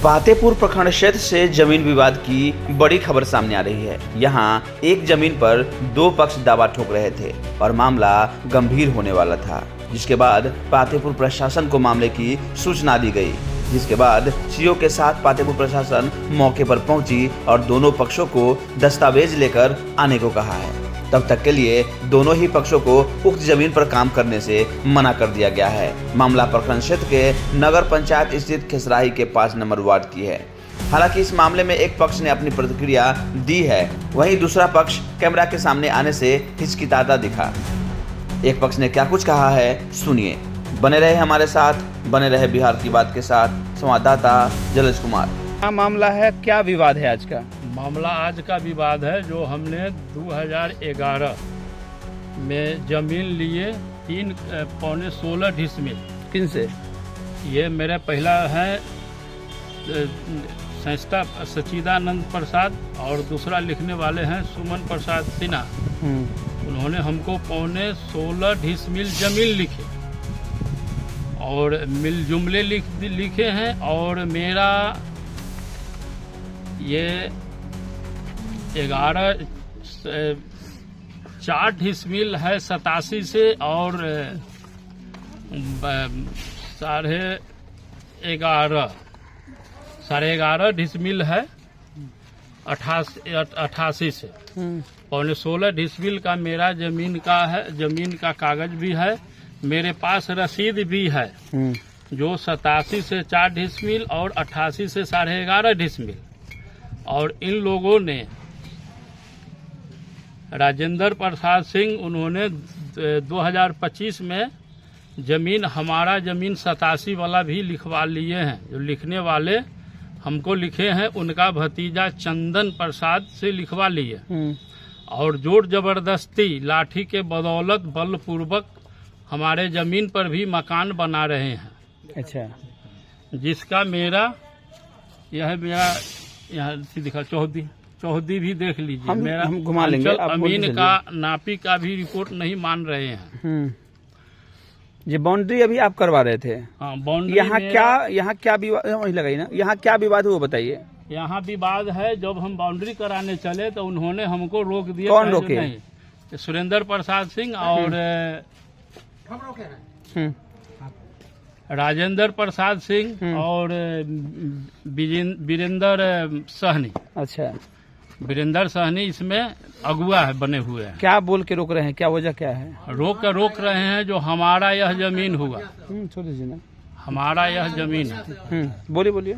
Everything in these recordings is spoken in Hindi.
पातेपुर प्रखंड क्षेत्र से जमीन विवाद की बड़ी खबर सामने आ रही है। यहां एक जमीन पर दो पक्ष दावा ठोक रहे थे और मामला गंभीर होने वाला था, जिसके बाद पातेपुर प्रशासन को मामले की सूचना दी गई, जिसके बाद सीओ के साथ पातेपुर प्रशासन मौके पर पहुंची और दोनों पक्षों को दस्तावेज लेकर आने को कहा है। तब तक के लिए दोनों ही पक्षों को उक्त जमीन पर काम करने से मना कर दिया गया है। मामला प्रखंड क्षेत्र के नगर पंचायत स्थित खेसराही के 5 नंबर वार्ड की है। हालांकि इस मामले में एक पक्ष ने अपनी प्रतिक्रिया दी है, वहीं दूसरा पक्ष कैमरा के सामने आने से हिचकिचाता दिखा। एक पक्ष ने क्या कुछ कहा है, सुनिए। बने रहे हमारे साथ, बने रहे बिहार की बात के साथ। संवाददाता जलेश कुमार। क्या मामला है, क्या विवाद है आज का? मामला आज का विवाद है जो हमने 2011 में जमीन लिए 3.16 डिसमिल। किन से? ये मेरे पहला है संस्था सच्चिदानंद प्रसाद और दूसरा लिखने वाले हैं सुमन प्रसाद सिन्हा। उन्होंने हमको 3.16 डिसमिल जमीन लिखे और मिल जुमले लिखे हैं और मेरा ये 4 डिसमिल है 87 से और 11.5 डिसमिल है 88 से। 3.16 डिसमिल का मेरा जमीन का है, जमीन का कागज भी है, मेरे पास रसीद भी है जो 87 से 4 डिसमिल और 88 से 11.5 डिसमिल। और इन लोगों ने राजेंद्र प्रसाद सिंह उन्होंने 2025 में जमीन हमारा जमीन 87 वाला भी लिखवा लिए हैं। जो लिखने वाले हमको लिखे हैं उनका भतीजा चंदन प्रसाद से लिखवा लिए और जोर जबरदस्ती लाठी के बदौलत बलपूर्वक हमारे जमीन पर भी मकान बना रहे हैं। अच्छा, जिसका मेरा मेरा यहाँ दिखा चौहदी भी देख लीजिए। मेरा हम घुमा लेंगे। अमीन का नापी का भी रिपोर्ट नहीं मान रहे हैं। ये बाउंड्री अभी आप करवा रहे थे? हाँ, बाउंड्री। यहाँ क्या विवाद वही लगाई ना? यहाँ क्या विवाद हुआ बताइए। यहाँ विवाद है, जब हम बाउंड्री कराने चले तो उन्होंने हमको रोक दिया। कौन रोके? नहीं, सुरेंद्र प्रसाद सिंह और राजेंद्र प्रसाद सिंह और वीरेंद्र सहनी। अच्छा, वीरेंद्र सहनी इसमें अगुआ है, बने हुए हैं। क्या बोल के रोक रहे हैं, क्या वजह क्या है? रोक रहे हैं जो हमारा यह जमीन हुआ। छोड़ दीजिए ना, हमारा यह जमीन है। बोलिए।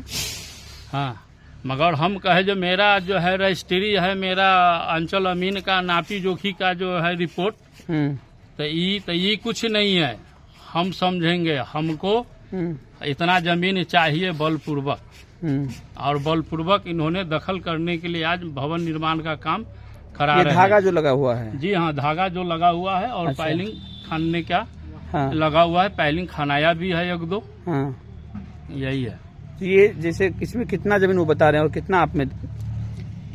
हाँ, मगर हम कहे जो मेरा जो है रजिस्ट्री है, मेरा अंचल अमीन का नापी जोखी का जो है रिपोर्ट, तो ये कुछ नहीं है। हम समझेंगे, हमको इतना जमीन चाहिए बलपूर्वक, और बलपूर्वक इन्होंने दखल करने के लिए आज भवन निर्माण का काम करा रहे हैं। धागा जो लगा हुआ है? जी हाँ, धागा जो लगा हुआ है और अच्छा। पाइलिंग खानने का लगा हुआ है। पाइलिंग खानाया भी है 1-2। यही है। ये जैसे इसमें कितना जमीन वो बता रहे हैं और कितना आप में?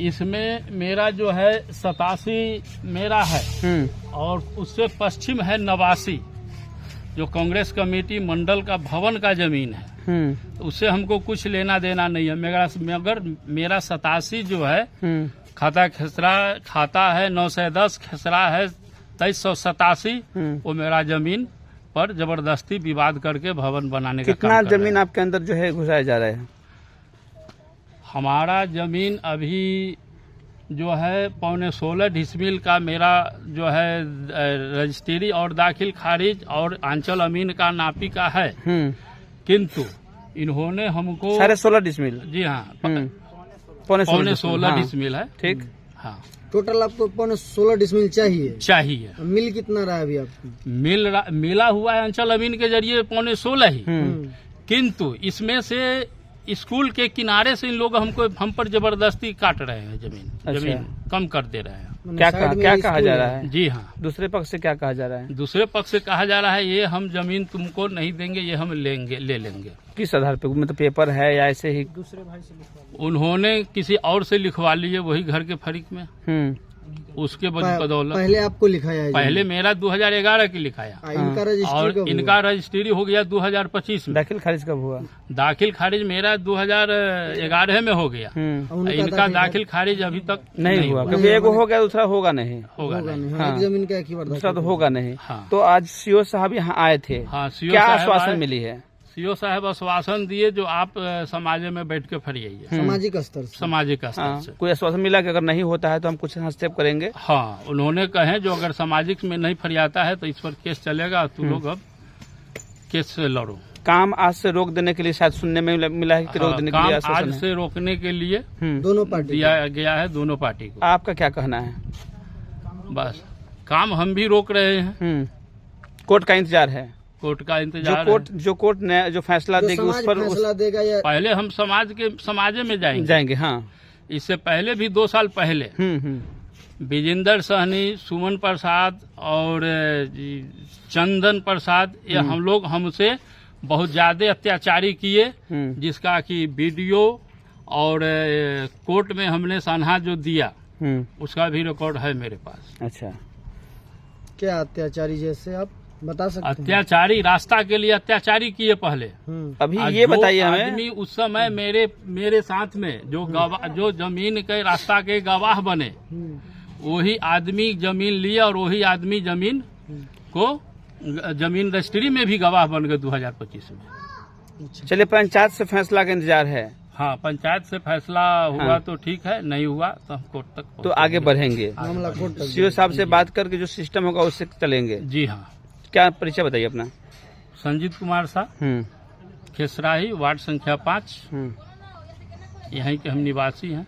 इसमें मेरा जो है 87 मेरा है और उससे पश्चिम है 89 जो कांग्रेस कमेटी मंडल का भवन का जमीन है। उससे हमको कुछ लेना देना नहीं है। मगर मेरा 87 जो है खाता है 910, खेसरा है 2387। वो मेरा जमीन पर जबरदस्ती विवाद करके भवन बनाने का कितना जमीन आपके अंदर जो है घुसाया जा रहा है? हमारा जमीन अभी जो है 3.16 डिसमिल का मेरा जो है रजिस्ट्री और दाखिल खारिज और आंचल अमीन का नापी का है। किंतु इन्होंने हमको 16.5 डिसमिल। जी हाँ, 3.16 डिसमिल है। ठीक। हाँ, टोटल आपको 3.16 डिसमिल चाहिए। मिल कितना रहा है अभी आपको? मिला हुआ है अंचल अमीन के जरिए 3.16 ही। किंतु इसमें से स्कूल के किनारे से इन लोग हम पर जबरदस्ती काट रहे हैं जमीन। अच्छा। जमीन कम कर दे रहे हैं। क्या कहा जा रहा है? जी हाँ, दूसरे पक्ष से क्या कहा जा रहा है? दूसरे पक्ष से कहा जा रहा है ये हम जमीन तुमको नहीं देंगे, ये हम ले लेंगे। किस आधार पे? मतलब पेपर है या ऐसे ही? दूसरे भाई से लिखवा। उन्होंने किसी और से लिखवा लिए, वही घर के फरीक में। उसके बदौलत पहले आपको लिखाया है? पहले मेरा 2011 की लिखाया इनका रजिस्ट्री और कब हुआ? इनका रजिस्ट्री हो गया 2025 में। दाखिल खारिज कब हुआ? दाखिल खारिज मेरा 2011 में हो गया। उनका इनका दाखिल खारिज अभी तक नहीं हुआ, क्योंकि एक हो गया, दूसरा होगा नहीं। होगा होगा नहीं। नहीं। हाँ। एक जमीन का एक ही बार दूसरा तो दाखिल होगा नहीं। हाँ। तो आज सीओ साहब यहाँ आए थे, हाँ, सीओ क्या साहब आश्वासन आए। मिली है? सीओ साहब आश्वासन दिए जो आप समाज में बैठ के फरियाइए, सामाजिक स्तर से। सामाजिक स्तर हाँ, से। कोई आश्वासन मिला कि अगर नहीं होता है तो हम कुछ हस्तक्षेप करेंगे? हाँ, उन्होंने कहे जो अगर सामाजिक में नहीं फरियाता है तो इस पर केस चलेगा, तू लोग अब केस से लड़ो। काम आज से रोक देने के लिए शायद सुनने में मिला है कि रोक देने के लिए काम आश्वासन आज है। से रोकने के लिए दोनों पार्टी दिया गया है दोनों पार्टी को। आपका क्या कहना है? बस काम हम भी रोक रहे हैं, कोर्ट का इंतजार है? कोर्ट का इंतजार जो कोर्ट ने जो फैसला जो देगी उस समाज पर फैसला देगा या पहले हम समाजे में जाएंगे। हाँ। इससे पहले भी 2 साल पहले विजेंद्र सहनी, सुमन प्रसाद और चंदन प्रसाद, ये हम लोग हमसे बहुत ज्यादा अत्याचारी किए, जिसका कि वीडियो और कोर्ट में हमने सनहा जो दिया उसका भी रिकॉर्ड है मेरे पास। अच्छा, क्या अत्याचारी जैसे आप बता सकते हैं? अत्याचारी रास्ता के लिए अत्याचारी किए पहले। अभी और ये जो बताइए हमें, आदमी उस समय मेरे साथ में जो जमीन के रास्ता के गवाह बने, वही आदमी जमीन लिया और वही आदमी जमीन को जमीन रजिस्ट्री में भी गवाह बन गए 2025 में। चलिए पंचायत से फैसला का इंतजार है। हाँ, पंचायत से फैसला हुआ हाँ। तो ठीक है, नहीं हुआ तो हम कोर्ट तक तो आगे बढ़ेंगे, मामला कोर्ट तक सीओ साहब से बात करके जो सिस्टम होगा उससे चलेंगे। जी हाँ। क्या परिचय बताइए अपना? संजीत कुमार साहब, खेसराही, वार्ड संख्या 5, यहीं के हम निवासी हैं।